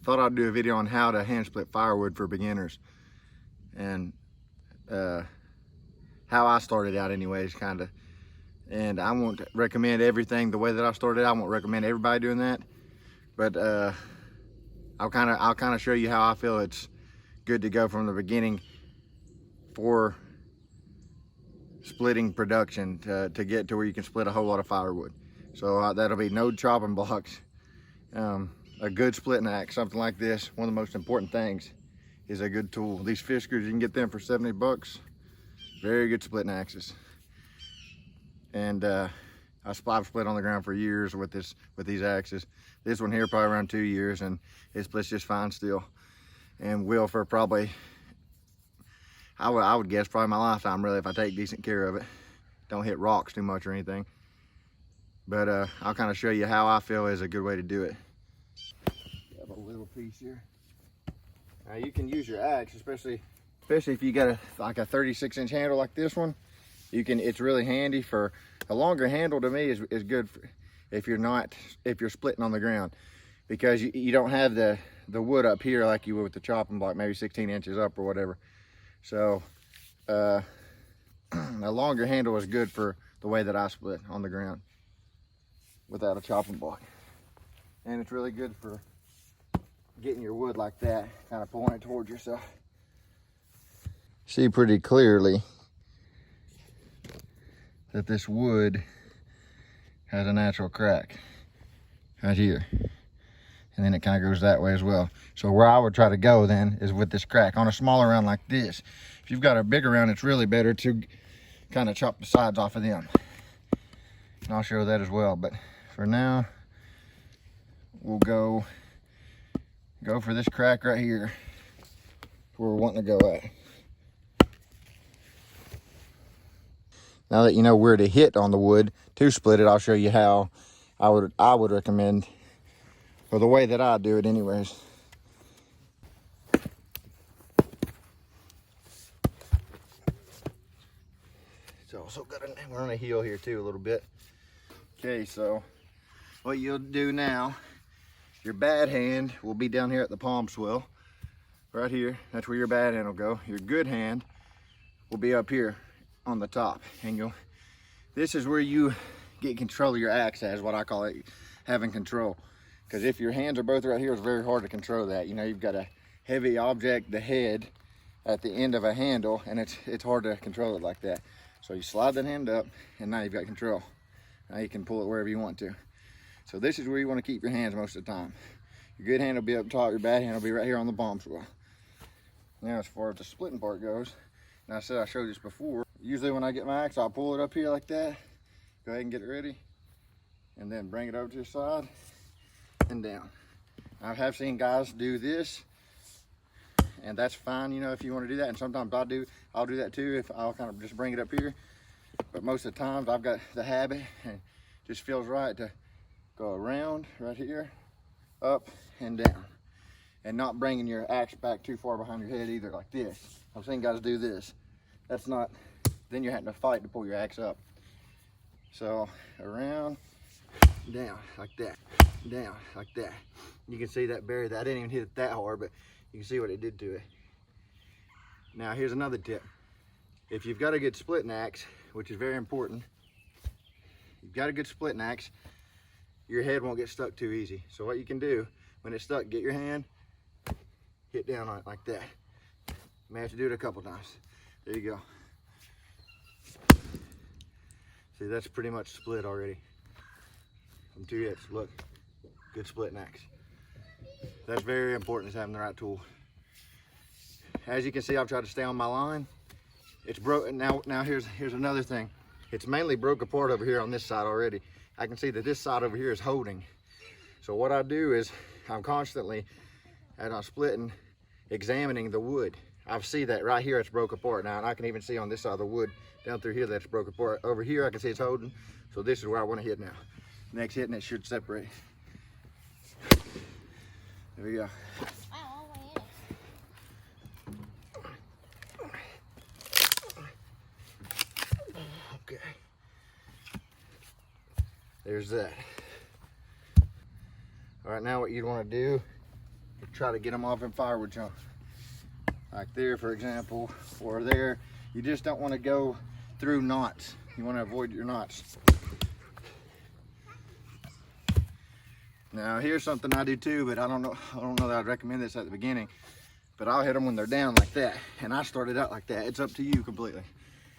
thought I'd do a video on how to hand split firewood for beginners, and how I started out anyways, kind of. And I won't recommend everything the way that I started. I won't recommend everybody doing that, but I'll kind of show you how I feel it's good to go from the beginning for splitting production to get to where you can split a whole lot of firewood. So that'll be no chopping blocks, a good splitting axe, something like this. One of the most important things is a good tool. These Fiskars, you can get them for 70 bucks. Very good splitting axes. And I've split on the ground for years with these axes. This one here probably around 2 years, and it splits just fine still, and will for probably, I would guess probably my lifetime, really, if I take decent care of it. Don't hit rocks too much or anything. But I'll kind of show you how I feel is a good way to do it. Have a little piece here. Now you can use your axe, especially if you got like a 36-inch handle like this one. It's really handy. For a longer handle, to me, is good for, if you're splitting on the ground, because you don't have the wood up here like you would with the chopping block, maybe 16 inches up or whatever. So a longer handle is good for the way that I split on the ground without a chopping block. And it's really good for getting your wood like that, kind of pulling it towards yourself. See pretty clearly that this wood has a natural crack right here, and then it kind of goes that way as well. So where I would try to go then is with this crack on a smaller round like this. If you've got a bigger round, it's really better to kind of chop the sides off of them, and I'll show that as well. But for now, we'll go for this crack right here where we're wanting to go at. Now that you know where to hit on the wood to split it, I'll show you how I would recommend, for the way that I do it anyways. It's also got we're on a heel here too a little bit. Okay, so what you'll do now, your bad hand will be down here at the palm swell, right here. That's where your bad hand will go. Your good hand will be up here on the top, and this is where you get control of your axe, as what I call it, having control. Because if your hands are both right here, it's very hard to control that. You know, you've got a heavy object, the head, at the end of a handle, and it's hard to control it like that. So you slide that hand up, and now you've got control. Now you can pull it wherever you want to. So this is where you want to keep your hands most of the time. Your good hand will be up top, your bad hand will be right here on the palm swell. Now as far as the splitting part goes, and I said I showed this before, usually when I get my axe, I'll pull it up here like that, go ahead and get it ready, and then bring it over to the side and down. I have seen guys do this, and that's fine, you know, if you want to do that. And sometimes I'll do that too, if I'll kind of just bring it up here. But most of the times I've got the habit, and it just feels right to go around right here, up and down, and not bringing your axe back too far behind your head either, like this. I've seen guys do this. That's not, then you're having to fight to pull your axe up. So around, down, like that, down, like that. You can see that berry, I didn't even hit it that hard, but you can see what it did to it. Now here's another tip. If you've got a good splitting axe, which is very important, you've got a good splitting axe, your head won't get stuck too easy. So what you can do, when it's stuck, get your hand, hit down on it like that. You may have to do it a couple times. There you go. See, that's pretty much split already from 2 hits. Look, good splitting axe. That's very important, is having the right tool. As you can see, I've tried to stay on my line. It's broken. Now here's another thing. It's mainly broke apart over here on this side already. I can see that this side over here is holding. So what I do is I'm constantly, as I'm splitting, examining the wood. I see that right here it's broke apart now, and I can even see on this side of the wood down through here that it's broke apart. Over here I can see it's holding. So this is where I want to hit now. Next hit and it should separate. There we go. Okay. There's that. All right, now what you'd want to do try to get them off in firewood chunks. Like there, for example, or there. You just don't want to go through knots. You want to avoid your knots. Now here's something I do too, but I don't know that I'd recommend this at the beginning, but I'll hit them when they're down like that. And I started out like that. It's up to you completely.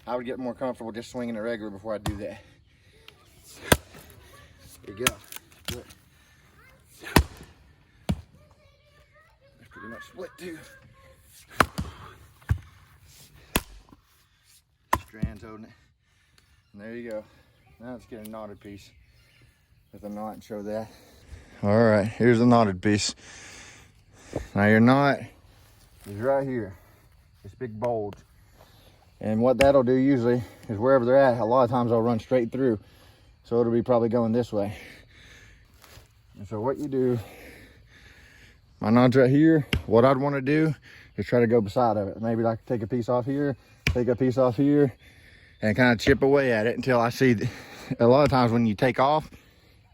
I would get more comfortable just swinging it regular before I do that. There you go. Good. That's pretty much split too. Strands holding it. And there you go. Now let's get a knotted piece with a knot and show that. All right, here's the knotted piece. Now your knot is right here, this big bulge. And what that'll do usually is wherever they're at, a lot of times they'll run straight through. So it'll be probably going this way. And so what you do, my knot's right here. What I'd want to do is try to go beside of it. Maybe like take a piece off here, take a piece off here, and kind of chip away at it until I see, a lot of times when you take off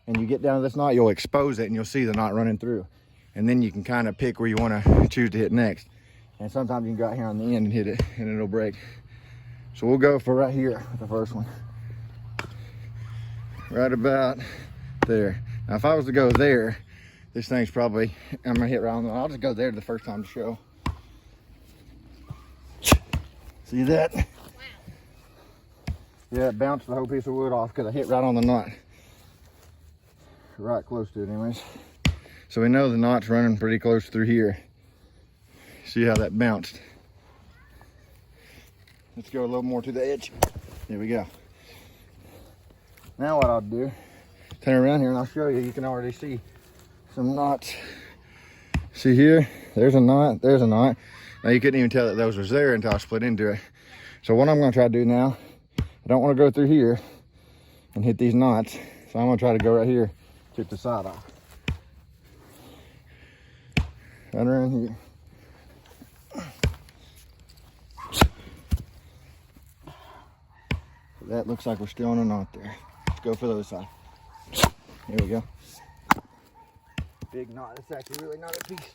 and you get down to this knot, you'll expose it and you'll see the knot running through. And then you can kind of pick where you want to choose to hit next. And sometimes you can go out here on the end and hit it and it'll break. So we'll go for right here with the first one. Right about there. Now if I was to go there, this thing's probably, I'm gonna hit right on the, I'll just go there the first time to show. See that? Wow. Yeah, it bounced the whole piece of wood off because I hit right on the knot. Right close to it anyways. So we know the knot's running pretty close through here. See how that bounced? Let's go a little more to the edge. There we go. Now what I'll do, turn around here and I'll show you. You can already see some knots. See here, there's a knot, there's a knot. Now you couldn't even tell that those was there until I split into it. So what I'm gonna try to do now, I don't wanna go through here and hit these knots. So I'm gonna try to go right here, chip the side off. Right around here. That looks like we're still on a knot there. Let's go for the other side. Here we go. Big knot. It's actually really not a piece.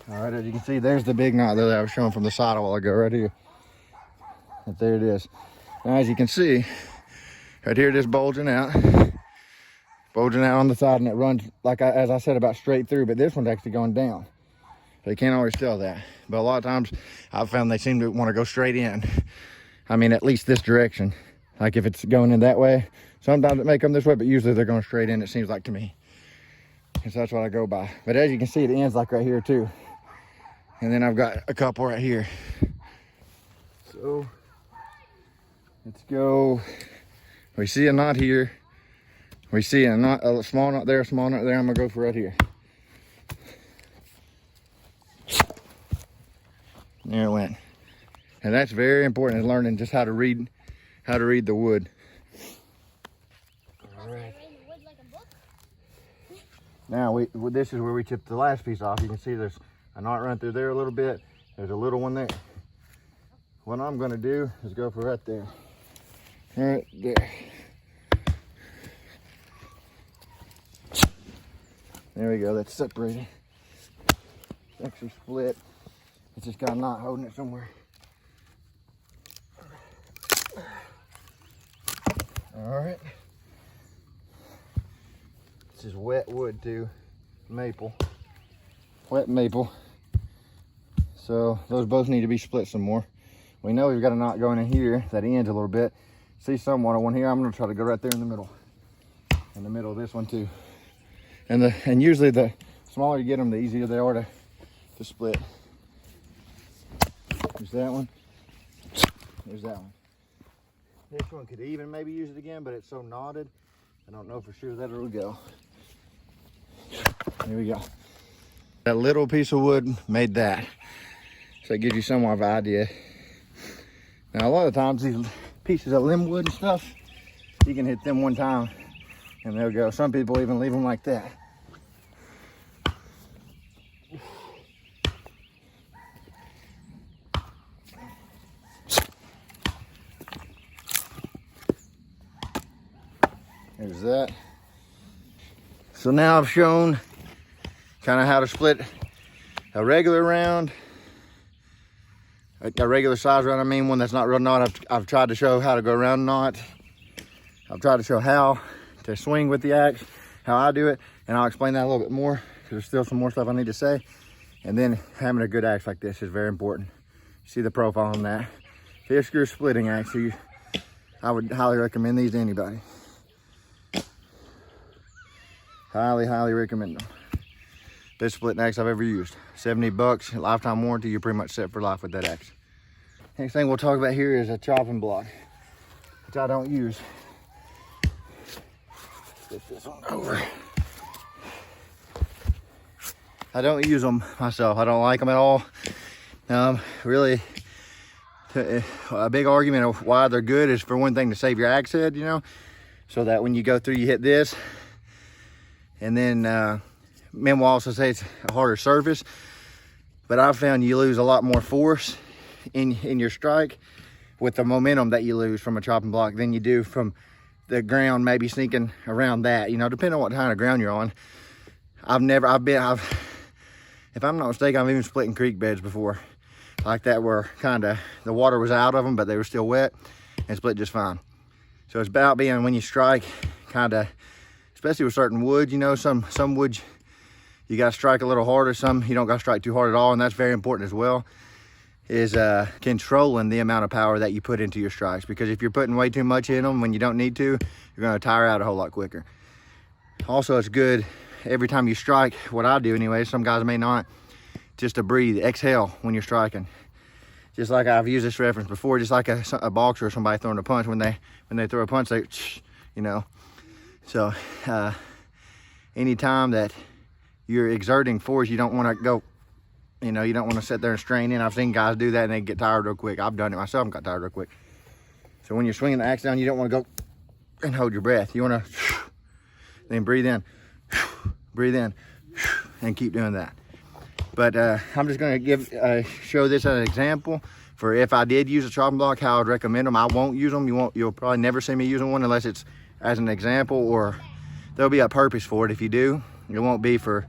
All right, as you can see, there's the big knot there that I was showing from the side a while ago, right here. But there it is. Now, as you can see, right here it is bulging out on the side, and it runs, like as I said, about straight through, but this one's actually going down. So you can't always tell that. But a lot of times I've found they seem to want to go straight in. I mean, at least this direction. Like if it's going in that way, sometimes it may come this way, but usually they're going straight in, it seems like to me. And so that's what I go by. But as you can see, it ends like right here too. And then I've got a couple right here. So let's go. We see a knot here. We see a knot, a small knot there, a small knot there. I'm gonna go for right here. There it went. And that's very important in learning just how to read the wood. All right. Now this is where we chipped the last piece off. You can see there's a knot run through there a little bit. There's a little one there. What I'm gonna do is go for right there. Right there. There we go, that's separated. It's actually split. It's just got a knot holding it somewhere. All right. This is wet wood too, maple, wet maple. So those both need to be split some more. We know we've got a knot going in here that ends a little bit. See somewhat on one here. I'm gonna try to go right there in the middle of this one too. And usually the smaller you get them, the easier they are to split. There's that one. There's that one. This one could even maybe use it again, but it's so knotted, I don't know for sure that it'll go. Here we go. That little piece of wood made that. So it gives you somewhat of an idea. Now a lot of times these pieces of limb wood and stuff, you can hit them one time and they'll go. Some people even leave them like that. There's that. So now I've shown kind of how to split a regular round, a regular size round. I mean, one that's not real knot. I've tried to show how to go around knot. I've tried to show how to swing with the axe, how I do it, and I'll explain that a little bit more because there's still some more stuff I need to say. And then having a good axe like this is very important. See the profile on that. Fifth screw splitting axe. I would highly recommend these to anybody. Highly, highly recommend them. Best splitting axe I've ever used. $70, lifetime warranty. You're pretty much set for life with that axe. Next thing we'll talk about here is a chopping block, which I don't use. Flip this one over. I don't use them myself. I don't like them at all. Really, a big argument of why they're good is, for one thing, to save your axe head, you know, so that when you go through, you hit this. And then men will also say it's a harder surface, but I've found you lose a lot more force in your strike with the momentum that you lose from a chopping block than you do from the ground maybe sneaking around that, you know, depending on what kind of ground you're on. If I'm not mistaken, I've even split in creek beds before like that, where kind of the water was out of them, but they were still wet, and split just fine. So it's about being, when you strike, kind of, especially with certain woods, you know, some woods you got to strike a little harder, some you don't got to strike too hard at all, and that's very important as well, is controlling the amount of power that you put into your strikes. Because if you're putting way too much in them when you don't need to, you're going to tire out a whole lot quicker. Also, it's good every time you strike, what I do anyway, some guys may not, just to breathe, exhale when you're striking. Just like I've used this reference before, just like a boxer or somebody throwing a punch, when they throw a punch, they, you know. So anytime that you're exerting force, you don't want to go, you know, you don't want to sit there and strain in. I've seen guys do that and they get tired real quick. I've done it myself and got tired real quick. So when you're swinging the axe down, you don't want to go and hold your breath. You want to then breathe in, breathe in, and keep doing that. But I'm just going to show this as an example for if I did use a chopping block, how I'd recommend them. I won't use them. You'll probably never see me using one unless it's as an example, or there'll be a purpose for it. If you do, it won't be for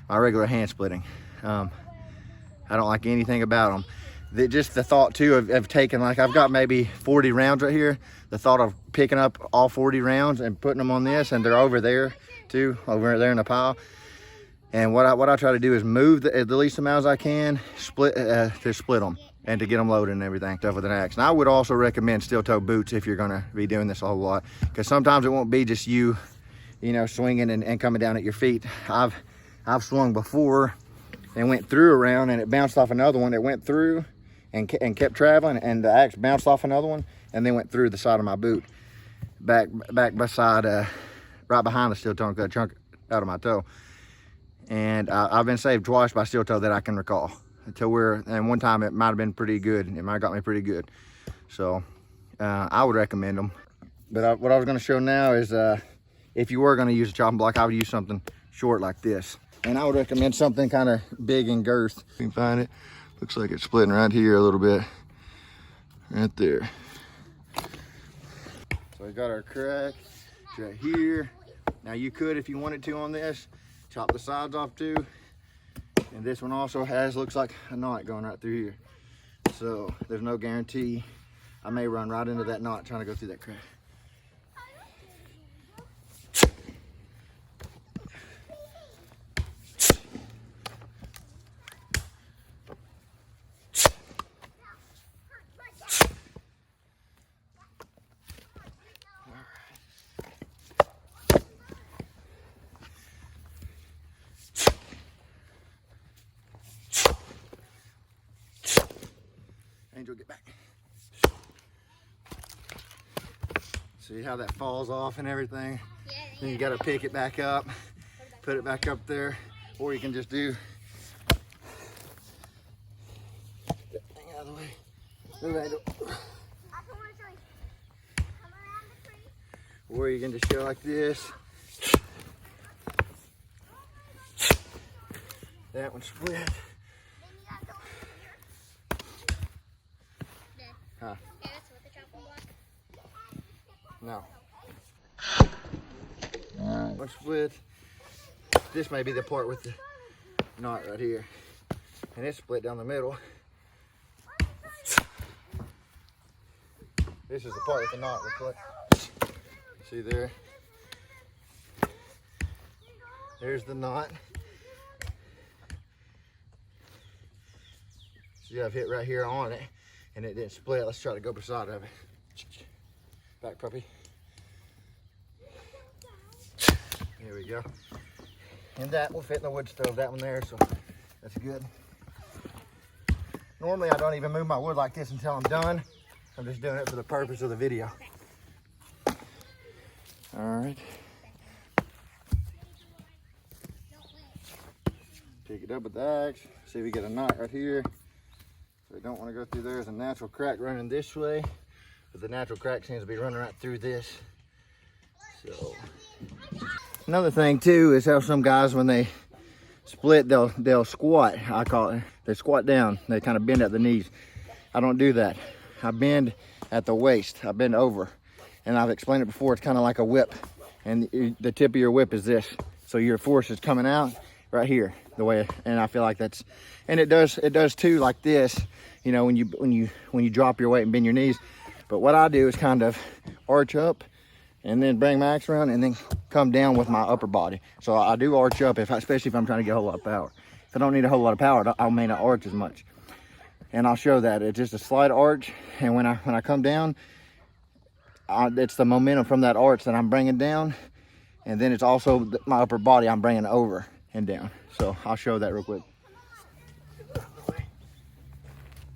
my regular hand splitting. I don't like anything about them. Just the thought too of taking, like, I've got maybe 40 rounds right here. The thought of picking up all 40 rounds and putting them on this, and they're over there too, over there in the pile. And what I try to do is move the least amount as I can, to split them and to get them loaded and everything, stuff with an axe. And I would also recommend steel toe boots if you're gonna be doing this a whole lot, because sometimes it won't be just you know, swinging and coming down at your feet. I've swung before and went through a round and it bounced off another one. It went through and kept traveling, and the axe bounced off another one and then went through the side of my boot, back beside, right behind the steel toe, got a chunk out of my toe. And I've been saved twice by steel toe that I can recall. And one time it might have been pretty good. It might have got me pretty good. So I would recommend them. But what I was going to show now is if you were going to use a chopping block, I would use something short like this. And I would recommend something kind of big in girth. You can find it. Looks like it's splitting right here a little bit. Right there. So we got our crack. It's right here. Now you could, if you wanted to on this, chop the sides off too. And this one also looks like a knot going right through here. So there's no guarantee. I may run right into that knot trying to go through that crack. Angel, get back. See how that falls off and everything? Yeah, then you got to pick it back up, put it back up there, or you can just do that thing out of the way. Move, Angel. Or you can just go like this. That one split. Huh? Yeah, that's with the chopping block. No. One split, this may be the part with the knot right here. And it's split down the middle. This is the part with the knot. See there? There's the knot. See, I've hit right here on it, and it didn't split. Let's try to go beside of it. Back, puppy. Here we go. And that will fit in the wood stove, that one there, so that's good. Normally, I don't even move my wood like this until I'm done. I'm just doing it for the purpose of the video. All right. Pick it up with the axe. See if we get a knot right here. So we don't want to go through there. There's a natural crack running this way, but the natural crack seems to be running right through this. So another thing too is how some guys, when they split, they'll squat. I call it. They squat down. They kind of bend at the knees. I don't do that. I bend at the waist. I bend over, and I've explained it before. It's kind of like a whip, and the tip of your whip is this. So your force is coming out right here, the way. And I feel like that's, and it does too, like this. You know, when you drop your weight and bend your knees. But what I do is kind of arch up, and then bring my axe around, and then come down with my upper body. So I do arch up, especially if I'm trying to get a whole lot of power. If I don't need a whole lot of power, I may not arch as much. And I'll show that. It's just a slight arch, and when I come down, it's the momentum from that arch that I'm bringing down, and then it's also my upper body I'm bringing over and down. So I'll show that real quick.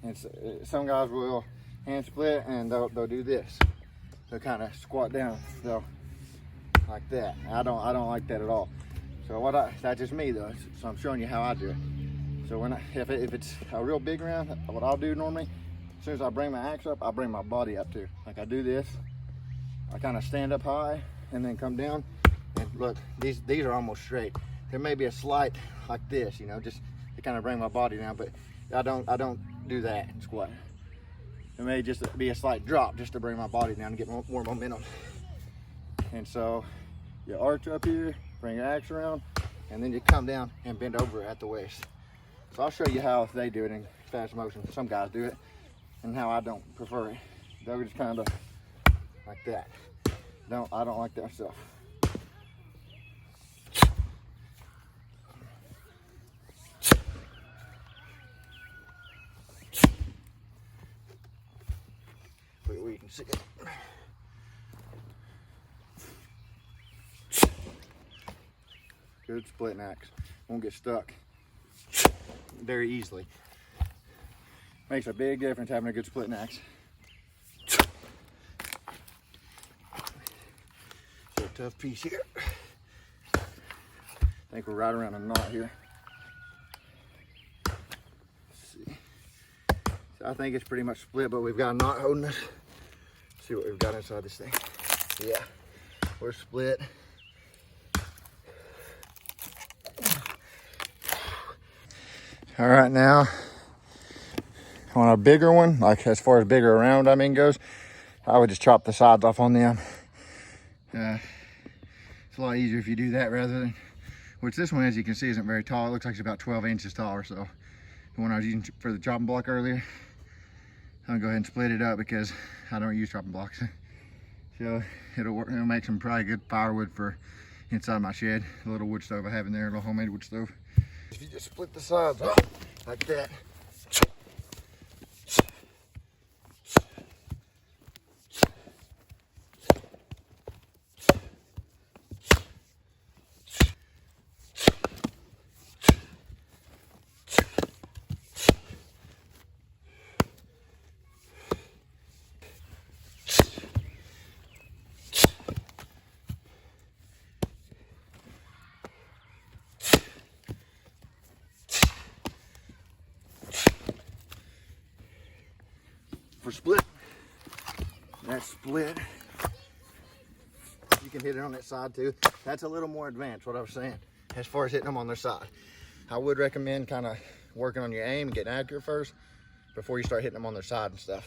And some guys will hand split, and they'll do this. They'll kind of squat down, so like that. I don't like that at all. So that's just me though. So I'm showing you how I do it. So if it's a real big round, what I'll do normally, as soon as I bring my axe up, I bring my body up too. Like I do this, I kind of stand up high and then come down. And look, these are almost straight. There may be a slight like this, you know, just to kind of bring my body down, but I don't do that in squat. It may just be a slight drop just to bring my body down and get more momentum. And so you arch up here, bring your axe around, and then you come down and bend over at the waist. So I'll show you how they do it in fast motion. Some guys do it, and how I don't prefer it. They'll just kind of like that. I don't like that stuff. Where you can see it. Good splitting axe. Won't get stuck very easily. Makes a big difference having a good splitting axe. So a tough piece here. I think we're right around a knot here. Let's see. So I think it's pretty much split, but we've got a knot holding us. Let's see what we've got inside this thing. Yeah, we're split. All right, now on a bigger one, like as far as bigger around goes, I would just chop the sides off on them. It's a lot easier if you do that rather than, which this one, as you can see, isn't very tall. It looks like it's about 12 inches taller. So the one I was using for the chopping block earlier, I'm gonna go ahead and split it up because I don't use chopping blocks. So it'll work. It'll make some probably good firewood for inside my shed. A little wood stove I have in there, a little homemade wood stove. If you just split the sides up like that, for split, that's split. You can hit it on that side too. That's a little more advanced, what I was saying, as far as hitting them on their side. I would recommend kind of working on your aim and getting accurate first before you start hitting them on their side and stuff.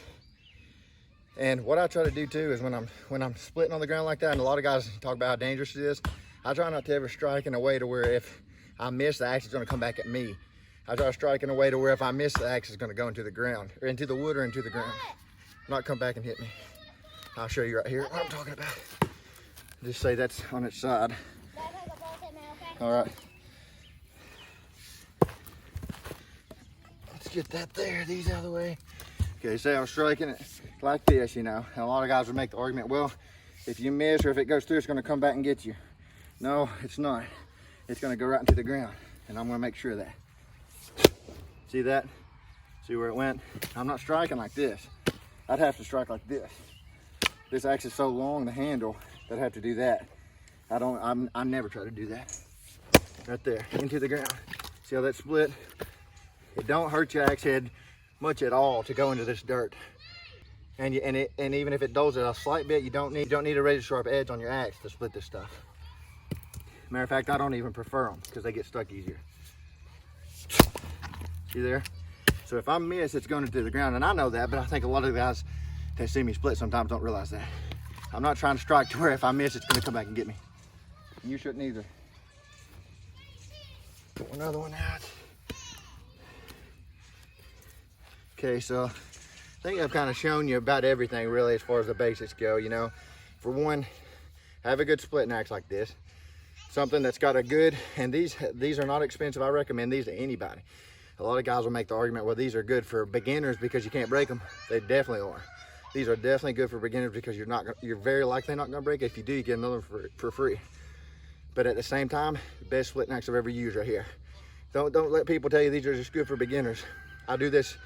And what I try to do too is when I'm splitting on the ground like that, and a lot of guys talk about how dangerous it is, I try not to ever strike in a way to where if I miss, the axe is gonna come back at me. I try to strike in a way to where if I miss, the axe is gonna go into the ground, or into the wood or into the ground. Not come back and hit me. I'll show you right here what I'm talking about. Just say that's on its side. All right. Let's get that there, these out of the way. Okay, say I'm striking it like this, you know. And a lot of guys would make the argument, well, if you miss or if it goes through, it's gonna come back and get you. No, it's not. It's gonna go right into the ground, and I'm gonna make sure of that. See that? See where it went? I'm not striking like this. I'd have to strike like this. This axe is so long, the handle, that I have to do that. I never try to do that. Right there, into the ground. See how that split? It don't hurt your axe head much at all to go into this dirt. And even if it dulls it a slight bit, you don't need a razor sharp edge on your axe to split this stuff. Matter of fact, I don't even prefer them because they get stuck easier. See there? So if I miss, it's going into the ground, and I know that, but I think a lot of the guys that see me split sometimes don't realize that. I'm not trying to strike to where if I miss, it's going to come back and get me. You shouldn't either. Pull another one out. Okay, so I think I've kind of shown you about everything really as far as the basics go, you know. For one, have a good splitting axe like this. Something that's got a good, and these are not expensive. I recommend these to anybody. A lot of guys will make the argument, well, these are good for beginners because you can't break them. They definitely are. These are definitely good for beginners because you're very likely not gonna break it. If you do, you get another for free. But at the same time, the best splitting axe I've ever used right here. Don't let people tell you these are just good for beginners. I do this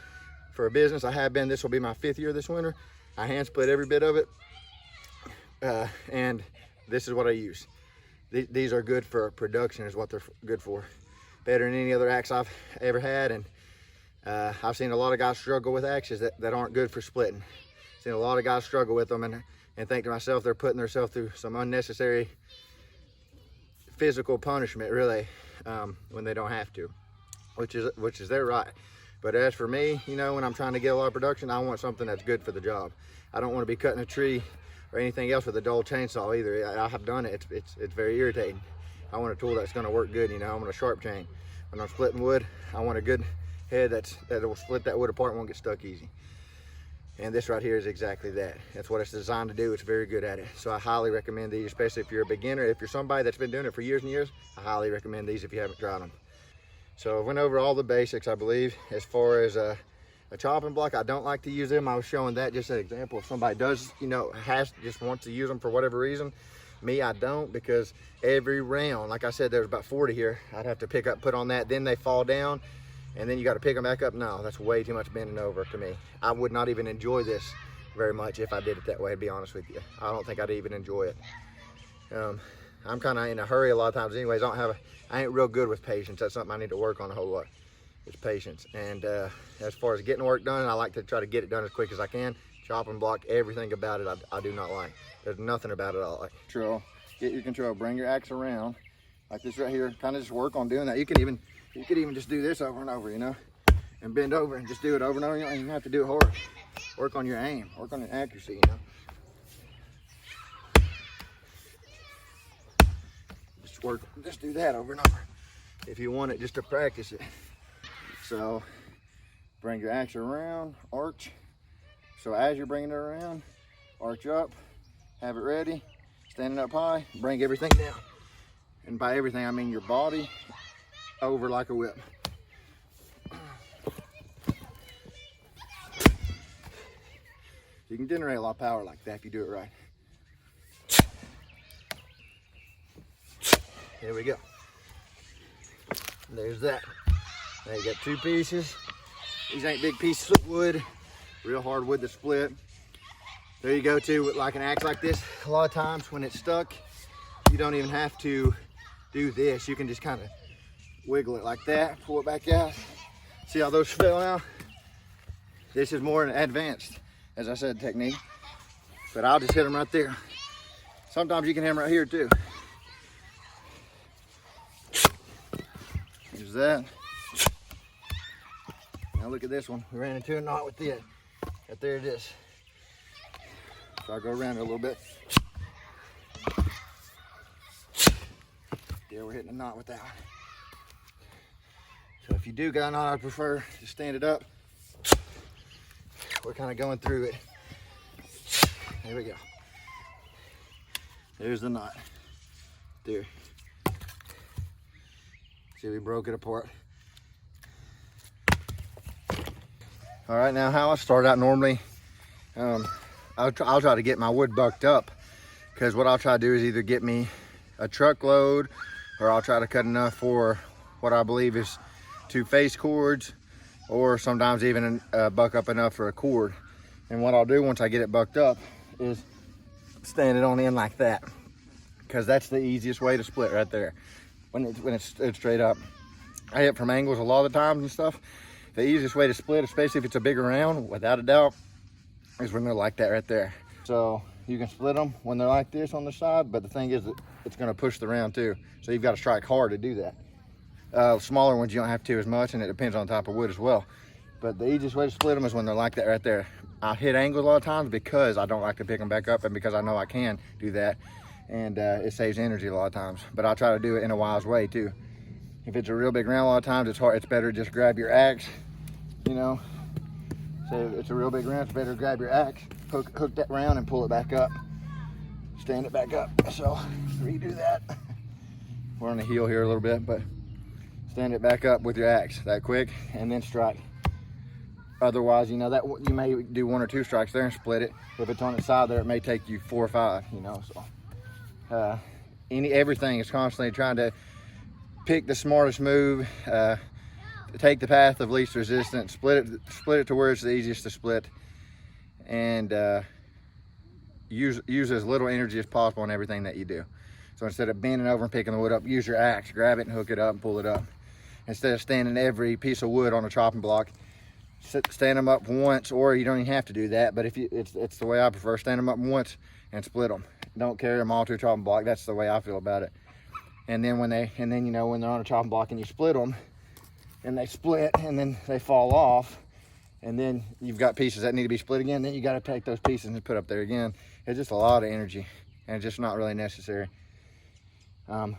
for a business. I have been. This will be my 5th year this winter. I hand split every bit of it, and this is what I use. These are good for production, is what they're good for. Better than any other axe I've ever had, and I've seen a lot of guys struggle with axes that aren't good for splitting. Seen a lot of guys struggle with them and think to myself, they're putting themselves through some unnecessary physical punishment, really, when they don't have to, which is their right. But as for me, you know, when I'm trying to get a lot of production, I want something that's good for the job. I don't want to be cutting a tree or anything else with a dull chainsaw either. I have done it. It's very irritating. I want a tool that's going to work good, you know. I want a sharp chain. When I'm splitting wood, I want a good head that will split that wood apart and won't get stuck easy. And this right here is exactly that. That's what it's designed to do. It's very good at it. So I highly recommend these, especially if you're a beginner. If you're somebody that's been doing it for years and years, I highly recommend these if you haven't tried them. So I went over all the basics, I believe. As far as a chopping block, I don't like to use them. I was showing that just an example. If somebody does, you know, just wants to use them for whatever reason. Me, I don't, because every round, like I said, there's about 40 here. I'd have to pick up, put on that, then they fall down, and then you got to pick them back up. No, that's way too much bending over to me. I would not even enjoy this very much if I did it that way, to be honest with you. I don't think I'd even enjoy it. I'm kind of in a hurry a lot of times anyways. I ain't real good with patience. That's something I need to work on a whole lot, is patience. And as far as getting work done, I like to try to get it done as quick as I can. Chopping block, everything about it I do not like. There's nothing about it I like. Control, get your control, bring your axe around like this right here. Kind of just work on doing that. You could even just do this over and over, you know, and bend over and just do it over and over. You don't even have to do it hard. Work on your aim, work on your accuracy, you know. Just do that over and over if you want it, just to practice it. So bring your axe around, arch. So as you're bringing it around, arch up, have it ready, standing up high, bring everything down. And by everything, I mean your body over like a whip. You can generate a lot of power like that if you do it right. There we go. There's that. Now you got 2 pieces. These ain't big pieces of wood. Real hard wood to split. There you go too, with like an axe like this. A lot of times when it's stuck, you don't even have to do this. You can just kind of wiggle it like that, pull it back out. See how those fell out? This is more advanced, as I said, technique. But I'll just hit them right there. Sometimes you can hit them right here too. There's that. Now look at this one. We ran into a knot with it. Right there it is. So I'll go around it a little bit. there, we're hitting a knot with that one. So if you do got a knot, I prefer to stand it up. We're kind of going through it. There we go. There's the knot. There. See, we broke it apart. All right, now how I start out normally, I'll try to get my wood bucked up, because what I'll try to do is either get me a truckload, or I'll try to cut enough for what I believe is 2 face cords, or sometimes even buck up enough for a cord. And what I'll do once I get it bucked up is stand it on end like that, because that's the easiest way to split right there. When it's straight up. I hit from angles a lot of the times and stuff. The easiest way to split, especially if it's a bigger round, without a doubt, is when they're like that right there. So you can split them when they're like this on the side, but the thing is that it's gonna push the round too. So you've got to strike hard to do that. Smaller ones you don't have to as much, and it depends on the type of wood as well. But the easiest way to split them is when they're like that right there. I hit angles a lot of times because I don't like to pick them back up, and because I know I can do that, and it saves energy a lot of times. But I try to do it in a wise way too. If it's a real big round, a lot of times it's hard. It's better to just grab your axe, you know. So if it's a real big round, it's better to grab your axe, hook that round, and pull it back up. Stand it back up. So redo that. We're on the heel here a little bit, but stand it back up with your axe that quick, and then strike. Otherwise, you know, that you may do 1 or 2 strikes there and split it. If it's on its side there, it may take you 4 or 5, you know. So everything is constantly trying to pick the smartest move, take the path of least resistance, split it to where it's the easiest to split, and use as little energy as possible in everything that you do. So instead of bending over and picking the wood up, use your axe, grab it and hook it up and pull it up. Instead of standing every piece of wood on a chopping block, stand them up once, or you don't even have to do that, but if you, it's the way I prefer. Stand them up once and split them. Don't carry them all to a chopping block. That's the way I feel about it. And then you know, when they're on a chopping block and you split them, and they split and then they fall off, and then you've got pieces that need to be split again, then you got to take those pieces and put up there again. It's just a lot of energy, and it's just not really necessary. But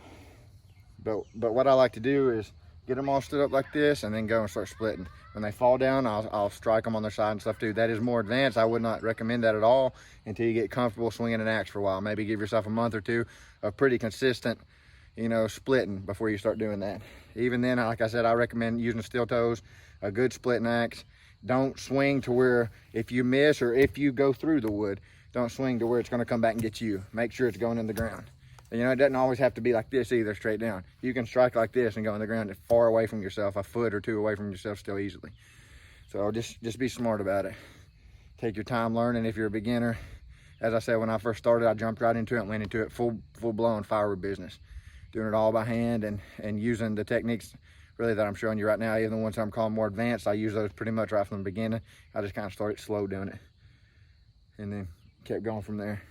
what I like to do is get them all stood up like this, and then go and start splitting. When they fall down, I'll strike them on their side and stuff too. That is more advanced. I would not recommend that at all until you get comfortable swinging an axe for a while. Maybe give yourself a month or 2 of pretty consistent, you know, splitting before you start doing that. Even then, like I said, I recommend using steel toes, a good splitting axe. Don't swing to where, if you miss or if you go through the wood, don't swing to where it's going to come back and get you. Make sure it's going in the ground. You know, it doesn't always have to be like this either, straight down. You can strike like this and go in the ground far away from yourself, a foot or 2 away from yourself still easily. So just be smart about it. Take your time learning if you're a beginner. As I said, when I first started, I jumped right into it and went into it full-blown firewood business. Doing it all by hand and using the techniques really that I'm showing you right now. Even the ones I'm calling more advanced, I use those pretty much right from the beginning. I just kind of started slow doing it, and then kept going from there.